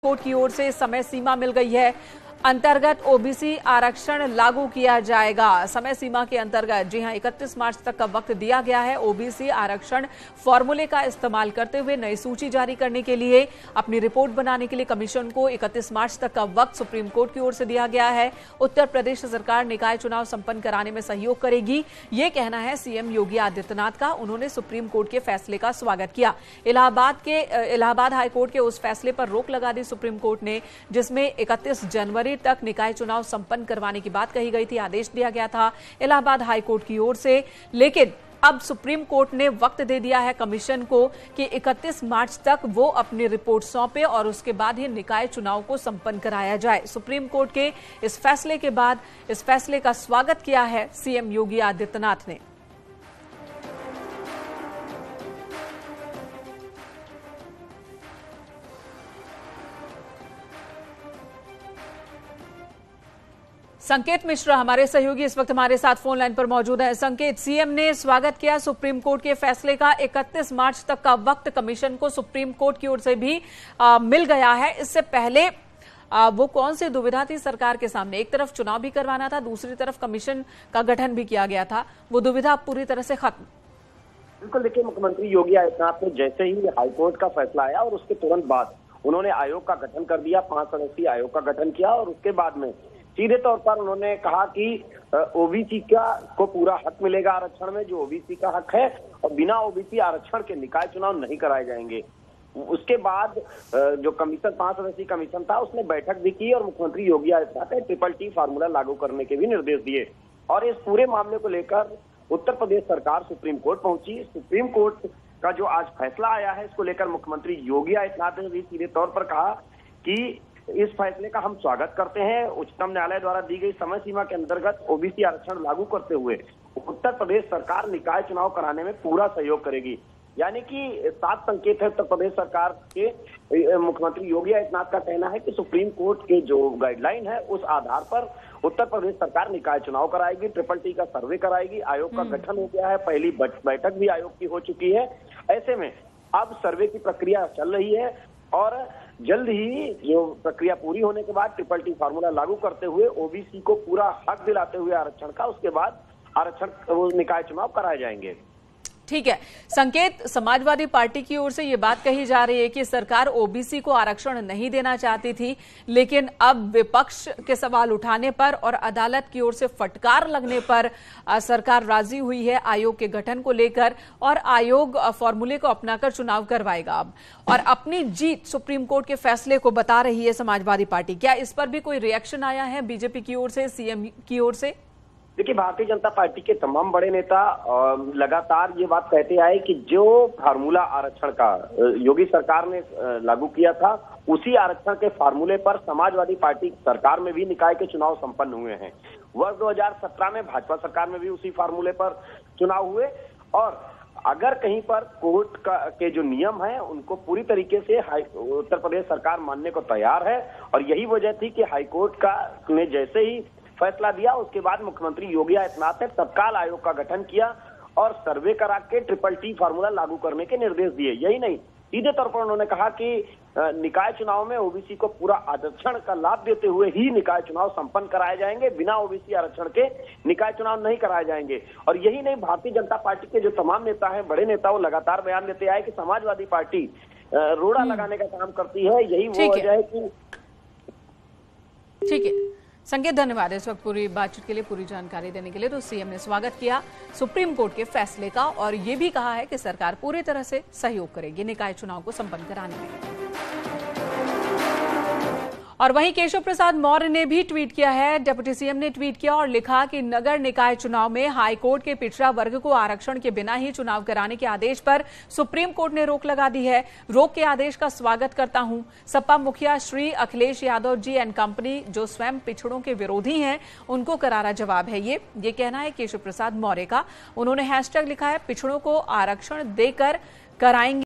Court की ओर से समय सीमा मिल गई है। अंतर्गत ओबीसी आरक्षण लागू किया जाएगा। समय सीमा के अंतर्गत जी हां 31 मार्च तक का वक्त दिया गया है। ओबीसी आरक्षण फॉर्मूले का इस्तेमाल करते हुए नई सूची जारी करने के लिए अपनी रिपोर्ट बनाने के लिए कमीशन को 31 मार्च तक का वक्त सुप्रीम कोर्ट की ओर से दिया गया है। उत्तर प्रदेश सरकार निकाय चुनाव संपन्न कराने में सहयोग करेगी, ये कहना है सीएम योगी आदित्यनाथ का। उन्होंने सुप्रीम कोर्ट के फैसले का स्वागत किया। इलाहाबाद हाईकोर्ट के उस फैसले पर रोक लगा दी सुप्रीम कोर्ट ने, जिसमें 31 जनवरी तक निकाय चुनाव संपन्न करवाने की बात कही गई थी, आदेश दिया गया था इलाहाबाद हाईकोर्ट की ओर से। लेकिन अब सुप्रीम कोर्ट ने वक्त दे दिया है कमीशन को कि 31 मार्च तक वो अपनी रिपोर्ट सौंपे और उसके बाद ही निकाय चुनाव को संपन्न कराया जाए। सुप्रीम कोर्ट के इस फैसले के बाद इस फैसले का स्वागत किया है सीएम योगी आदित्यनाथ ने। संकेत मिश्रा हमारे सहयोगी इस वक्त हमारे साथ फोन लाइन पर मौजूद है। संकेत, सीएम ने स्वागत किया सुप्रीम कोर्ट के फैसले का। 31 मार्च तक का वक्त कमीशन को सुप्रीम कोर्ट की ओर से भी मिल गया है। इससे पहले वो कौन सी दुविधा थी सरकार के सामने? एक तरफ चुनाव भी करवाना था, दूसरी तरफ कमीशन का गठन भी किया गया था। वो दुविधा पूरी तरह से खत्म। बिल्कुल, देखिए, मुख्यमंत्री योगी आदित्यनाथ ने जैसे ही हाईकोर्ट का फैसला आया और उसके तुरंत बाद उन्होंने आयोग का गठन कर दिया, 5 सदस्यीय आयोग का गठन किया और उसके बाद में सीधे तौर पर उन्होंने कहा कि ओबीसी को पूरा हक मिलेगा आरक्षण में, जो ओबीसी का हक है, और बिना ओबीसी आरक्षण के निकाय चुनाव नहीं कराए जाएंगे। उसके बाद जो कमीशन 5 सदस्यीय कमीशन था उसने बैठक भी की और मुख्यमंत्री योगी आदित्यनाथ ने ट्रिपल-टी फार्मूला लागू करने के भी निर्देश दिए। और इस पूरे मामले को लेकर उत्तर प्रदेश सरकार सुप्रीम कोर्ट पहुंची। सुप्रीम कोर्ट का जो आज फैसला आया है, इसको लेकर मुख्यमंत्री योगी आदित्यनाथ ने भी सीधे तौर पर कहा कि इस फैसले का हम स्वागत करते हैं। उच्चतम न्यायालय द्वारा दी गई समय सीमा के अंतर्गत ओबीसी आरक्षण लागू करते हुए उत्तर प्रदेश सरकार निकाय चुनाव कराने में पूरा सहयोग करेगी। यानी कि 7 संकेत है उत्तर प्रदेश सरकार के। मुख्यमंत्री योगी आदित्यनाथ का कहना है कि सुप्रीम कोर्ट के जो गाइडलाइन है उस आधार पर उत्तर प्रदेश सरकार निकाय चुनाव कराएगी, ट्रिपल-टी का सर्वे कराएगी। आयोग का गठन हो गया है, पहली बैठक भी आयोग की हो चुकी है। ऐसे में अब सर्वे की प्रक्रिया चल रही है और जल्द ही जो प्रक्रिया पूरी होने के बाद ट्रिपल-टी फार्मूला लागू करते हुए ओबीसी को पूरा हक दिलाते हुए आरक्षण का, उसके बाद आरक्षण निकाय चुनाव कराए जाएंगे। ठीक है संकेत, समाजवादी पार्टी की ओर से ये बात कही जा रही है कि सरकार ओबीसी को आरक्षण नहीं देना चाहती थी, लेकिन अब विपक्ष के सवाल उठाने पर और अदालत की ओर से फटकार लगने पर सरकार राजी हुई है आयोग के गठन को लेकर और आयोग फॉर्मूले को अपनाकर चुनाव करवाएगा अब, और अपनी जीत सुप्रीम कोर्ट के फैसले को बता रही है समाजवादी पार्टी। क्या इस पर भी कोई रिएक्शन आया है बीजेपी की ओर से, सीएम की ओर से? देखिए, भारतीय जनता पार्टी के तमाम बड़े नेता लगातार ये बात कहते आए कि जो फार्मूला आरक्षण का योगी सरकार ने लागू किया था, उसी आरक्षण के फार्मूले पर समाजवादी पार्टी सरकार में भी निकाय के चुनाव संपन्न हुए हैं। वर्ष 2017 में भाजपा सरकार में भी उसी फार्मूले पर चुनाव हुए और अगर कहीं पर कोर्ट के जो नियम हैं उनको पूरी तरीके से उत्तर प्रदेश सरकार मानने को तैयार है। और यही वजह थी कि हाईकोर्ट ने जैसे ही फैसला दिया उसके बाद मुख्यमंत्री योगी आदित्यनाथ ने तत्काल आयोग का गठन किया और सर्वे करा के ट्रिपल-टी फार्मूला लागू करने के निर्देश दिए। यही नहीं, सीधे तौर पर उन्होंने कहा कि निकाय चुनाव में ओबीसी को पूरा आरक्षण का लाभ देते हुए ही निकाय चुनाव संपन्न कराए जाएंगे, बिना ओबीसी आरक्षण के निकाय चुनाव नहीं कराए जाएंगे। और यही नहीं, भारतीय जनता पार्टी के जो तमाम नेता हैं, बड़े नेता, वो लगातार बयान देते आए कि समाजवादी पार्टी रोड़ा लगाने का काम करती है। यही वो वजह है कि ठीक है संकेत, धन्यवाद इस वक्त पूरी बातचीत के लिए, पूरी जानकारी देने के लिए। तो सीएम ने स्वागत किया सुप्रीम कोर्ट के फैसले का और ये भी कहा है कि सरकार पूरी तरह से सहयोग करेगी निकाय चुनाव को संपन्न कराने में। और वहीं केशव प्रसाद मौर्य ने भी ट्वीट किया है। डिप्टी सीएम ने ट्वीट किया और लिखा कि नगर निकाय चुनाव में हाईकोर्ट के पिछड़ा वर्ग को आरक्षण के बिना ही चुनाव कराने के आदेश पर सुप्रीम कोर्ट ने रोक लगा दी है। रोक के आदेश का स्वागत करता हूं। सपा मुखिया श्री अखिलेश यादव जी एंड कंपनी, जो स्वयं पिछड़ों के विरोधी हैं, उनको करारा जवाब है ये कहना है केशव प्रसाद मौर्य का। उन्होंने हैशटैग लिखा है, पिछड़ों को आरक्षण देकर कराएंगे